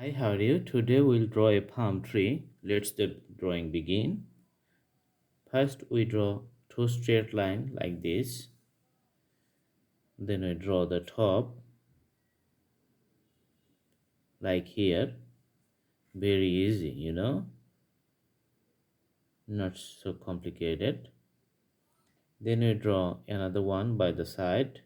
Hi, how are you? Today we'll draw a palm tree. Let's the drawing begin. First we draw two straight lines like this. Then we draw the top like here. Very easy, not so complicated. Then we draw another one by the side.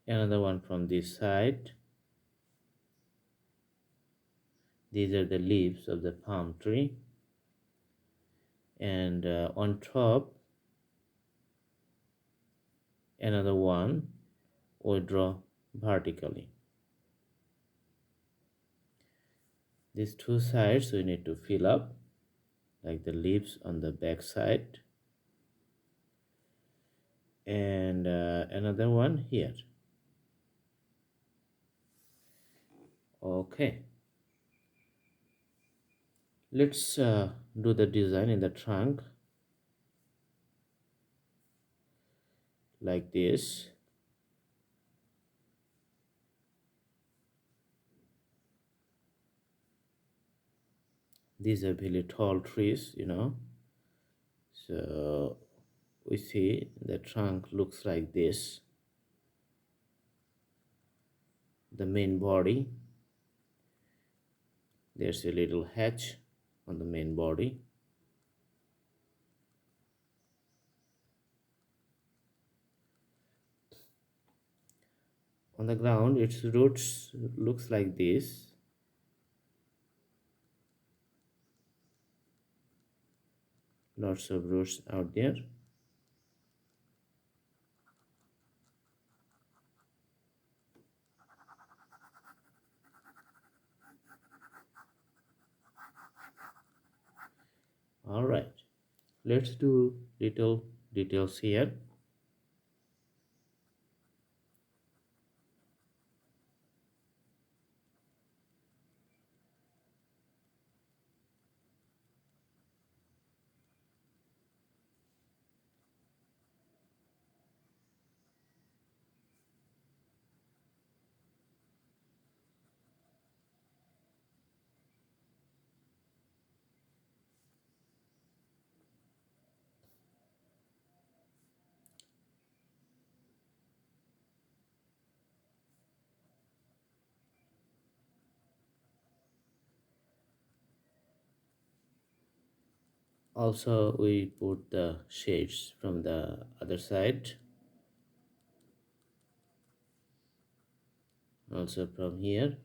Another one from this side. These are the leaves of the palm tree. And on top, another one we draw vertically. These two sides we need to fill up like the leaves on the back side, and another one here. Okay, let's do the design in the trunk like this. These are really tall trees, so we see the trunk looks like this. The main body, there's a little hatch on the main body. On the ground, its roots looks like this. Lots of roots out there. All right, let's do little details here. Also, we put the shades from the other side, also from here.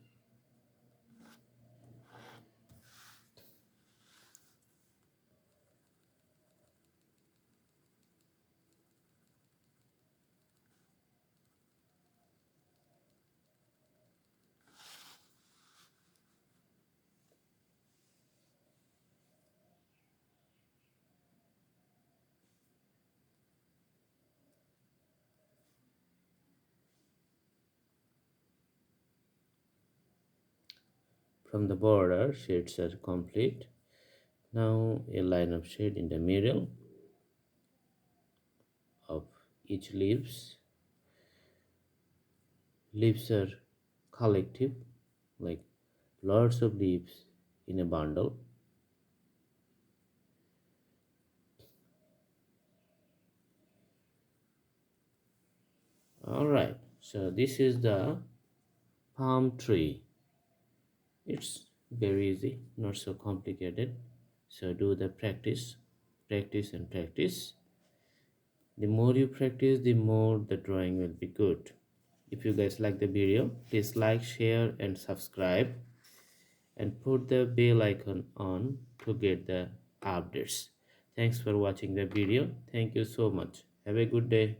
From the border, shades are complete. Now a line of shade in the middle of each leaves. Leaves are collective, like lots of leaves in a bundle. All right, so this is the palm tree. It's very easy, not so complicated. So do the practice, practice and practice. The more you practice, the more the drawing will be good. If you guys like the video, please like, share and subscribe, and put the bell icon on to get the updates. Thanks for watching the video. Thank you so much. Have a good day.